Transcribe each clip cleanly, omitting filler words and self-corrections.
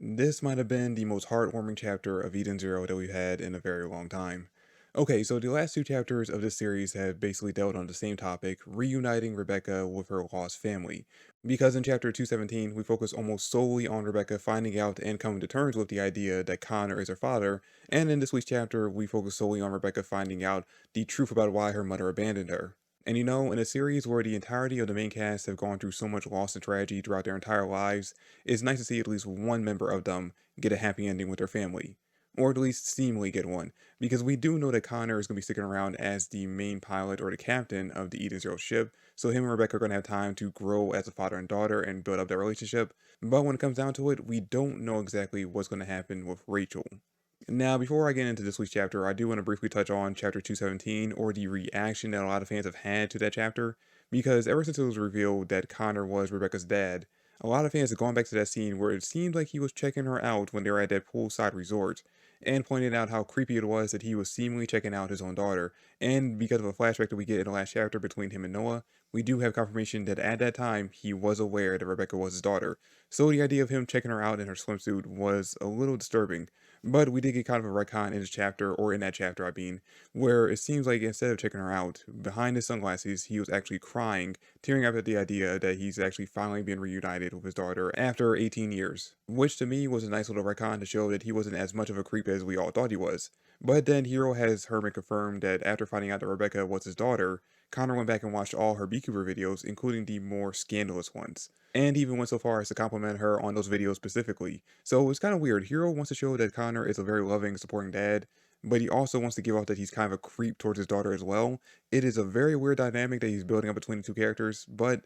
This might have been the most heartwarming chapter of Eden Zero that we've had in a very long time. Okay, so the last two chapters of this series have basically dealt on the same topic, reuniting Rebecca with her lost family. Because in chapter 217, we focus almost solely on Rebecca finding out and coming to terms with the idea that Connor is her father, and in this week's chapter, we focus solely on Rebecca finding out the truth about why her mother abandoned her. And in a series where the entirety of the main cast have gone through so much loss and tragedy throughout their entire lives, it's nice to see at least one member of them get a happy ending with their family. Or at least seemingly get one, because we do know that Connor is going to be sticking around as the main pilot or the captain of the Eden Zero ship, so him and Rebecca are going to have time to grow as a father and daughter and build up their relationship. But when it comes down to it, we don't know exactly what's going to happen with Rachel. Now, before I get into this week's chapter, I do want to briefly touch on chapter 217, or the reaction that a lot of fans have had to that chapter, because ever since it was revealed that Connor was Rebecca's dad, a lot of fans have gone back to that scene where it seemed like he was checking her out when they were at that poolside resort, and pointed out how creepy it was that he was seemingly checking out his own daughter. And because of a flashback that we get in the last chapter between him and Noah, we do have confirmation that at that time he was aware that Rebecca was his daughter. So the idea of him checking her out in her swimsuit was a little disturbing. But we did get kind of a retcon in this chapter, or in that chapter, I mean, where it seems like instead of checking her out, behind his sunglasses, he was actually crying, tearing up at the idea that he's actually finally been reunited with his daughter after 18 years. Which to me was a nice little retcon to show that he wasn't as much of a creep as we all thought he was. But then Hero has Herman confirm that after finding out that Rebecca was his daughter, Connor went back and watched all her Beekeeper videos, including the more scandalous ones. And even went so far as to compliment her on those videos specifically. So it's kind of weird. Hero wants to show that Connor is a very loving, supporting dad, but he also wants to give off that he's kind of a creep towards his daughter as well. It is a very weird dynamic that he's building up between the two characters, but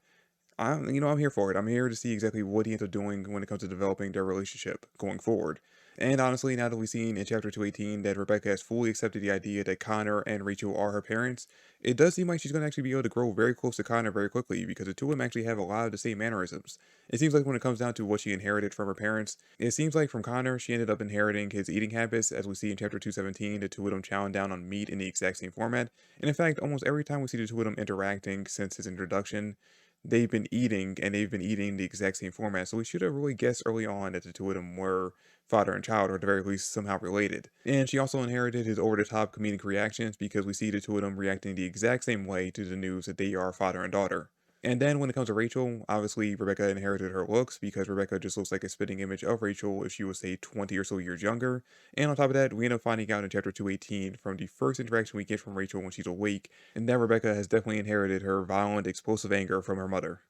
I'm here for it. I'm here to see exactly what he ends up doing when it comes to developing their relationship going forward. And honestly, now that we've seen in chapter 218 that Rebecca has fully accepted the idea that Connor and Rachel are her parents, it does seem like she's going to actually be able to grow very close to Connor very quickly because the two of them actually have a lot of the same mannerisms. It seems like when it comes down to what she inherited from her parents, it seems like from Connor, she ended up inheriting his eating habits, as we see in chapter 217, the two of them chowing down on meat in the exact same format. And in fact, almost every time we see the two of them interacting since his introduction, they've been eating and they've been eating the exact same format. So we should have really guessed early on that the two of them were father and child, or at the very least somehow related. And she also inherited his over the top comedic reactions because we see the two of them reacting the exact same way to the news that they are father and daughter. And then when it comes to Rachel, obviously Rebecca inherited her looks because Rebecca just looks like a spitting image of Rachel if she was, say, 20 or so years younger. And on top of that, we end up finding out in chapter 218 from the first interaction we get from Rachel when she's awake, and that Rebecca has definitely inherited her violent, explosive anger from her mother.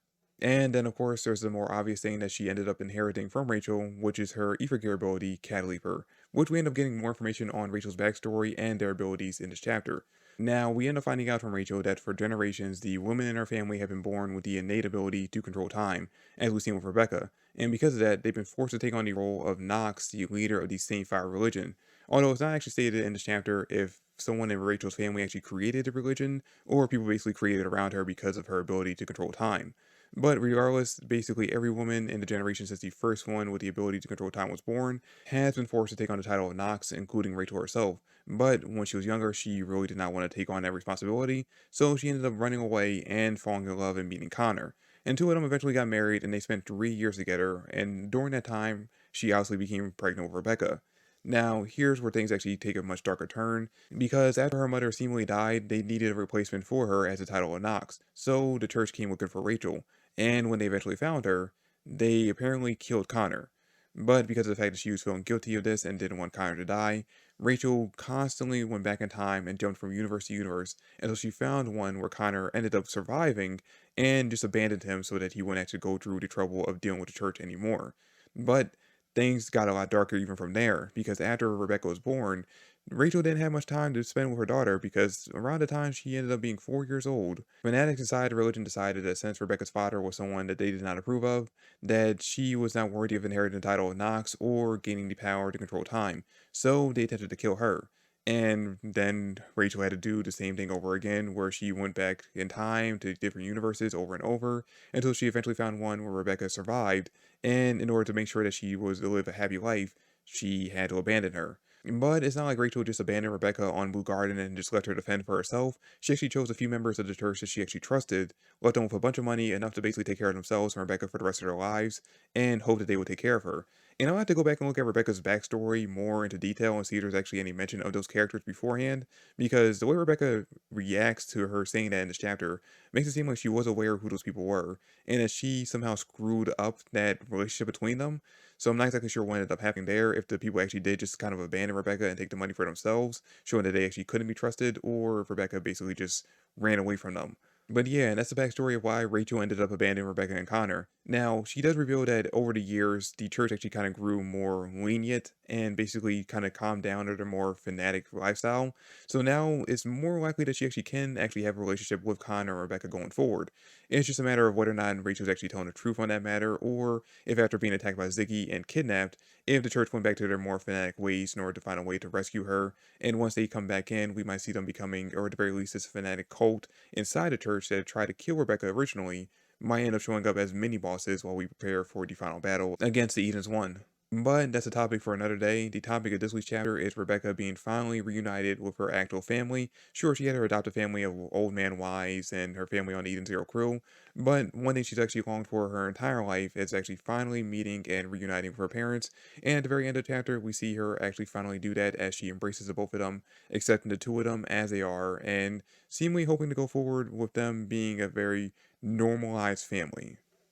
And then, of course, there's the more obvious thing that she ended up inheriting from Rachel, which is her ether gear ability, Cat Leaper, which we end up getting more information on Rachel's backstory and their abilities in this chapter. Now, we end up finding out from Rachel that for generations, the women in her family have been born with the innate ability to control time, as we've seen with Rebecca, and because of that, they've been forced to take on the role of Nox, the leader of the Saint Fire religion. Although it's not actually stated in this chapter if someone in Rachel's family actually created a religion, or people basically created around her because of her ability to control time. But regardless, basically every woman in the generation since the first one with the ability to control time was born has been forced to take on the title of Nox, including Rachel herself. But when she was younger, she really did not want to take on that responsibility, so she ended up running away and falling in love and meeting Connor. And two of them eventually got married and they spent 3 years together, and during that time, she obviously became pregnant with Rebecca. Now, here's where things actually take a much darker turn, because after her mother seemingly died, they needed a replacement for her as the title of Nox, so the church came looking for Rachel, and when they eventually found her, they apparently killed Connor. But because of the fact that she was feeling guilty of this and didn't want Connor to die, Rachel constantly went back in time and jumped from universe to universe until she found one where Connor ended up surviving and just abandoned him so that he wouldn't actually go through the trouble of dealing with the church anymore. But things got a lot darker even from there because after Rebecca was born, Rachel didn't have much time to spend with her daughter because around the time she ended up being 4 years old, fanatics inside the religion decided that since Rebecca's father was someone that they did not approve of, that she was not worthy of inheriting the title of Nox or gaining the power to control time. So they attempted to kill her. And then Rachel had to do the same thing over again, where she went back in time to different universes over and over until she eventually found one where Rebecca survived. And in order to make sure that she was to live a happy life, she had to abandon her. But it's not like Rachel just abandoned Rebecca on Blue Garden and just left her to fend for herself. She actually chose a few members of the church that she actually trusted, left them with a bunch of money, enough to basically take care of themselves and Rebecca for the rest of their lives, and hoped that they would take care of her. And I'll have to go back and look at Rebecca's backstory more into detail and see if there's actually any mention of those characters beforehand, because the way Rebecca reacts to her saying that in this chapter makes it seem like she was aware of who those people were, and that she somehow screwed up that relationship between them. So I'm not exactly sure what ended up happening there, if the people actually did just kind of abandon Rebecca and take the money for themselves, showing that they actually couldn't be trusted, or if Rebecca basically just ran away from them. But yeah, and that's the backstory of why Rachel ended up abandoning Rebecca and Connor. Now, she does reveal that over the years, the church actually kind of grew more lenient and basically kind of calmed down to their more fanatic lifestyle. So now it's more likely that she actually can actually have a relationship with Connor and Rebecca going forward. It's just a matter of whether or not Rachel's actually telling the truth on that matter, or if after being attacked by Ziggy and kidnapped, if the church went back to their more fanatic ways in order to find a way to rescue her. And once they come back in, we might see them becoming, or at the very least, this fanatic cult inside the church that tried to kill Rebecca originally might end up showing up as mini bosses while we prepare for the final battle against the Edens One. But that's a topic for another day. The topic of this week's chapter is Rebecca being finally reunited with her actual family. Sure, she had her adopted family of Old Man Wise and her family on the Eden Zero crew, but one thing she's actually longed for her entire life is actually finally meeting and reuniting with her parents. And at the very end of the chapter, we see her actually finally do that as she embraces the both of them, accepting the two of them as they are, and seemingly hoping to go forward with them being a very normalized family.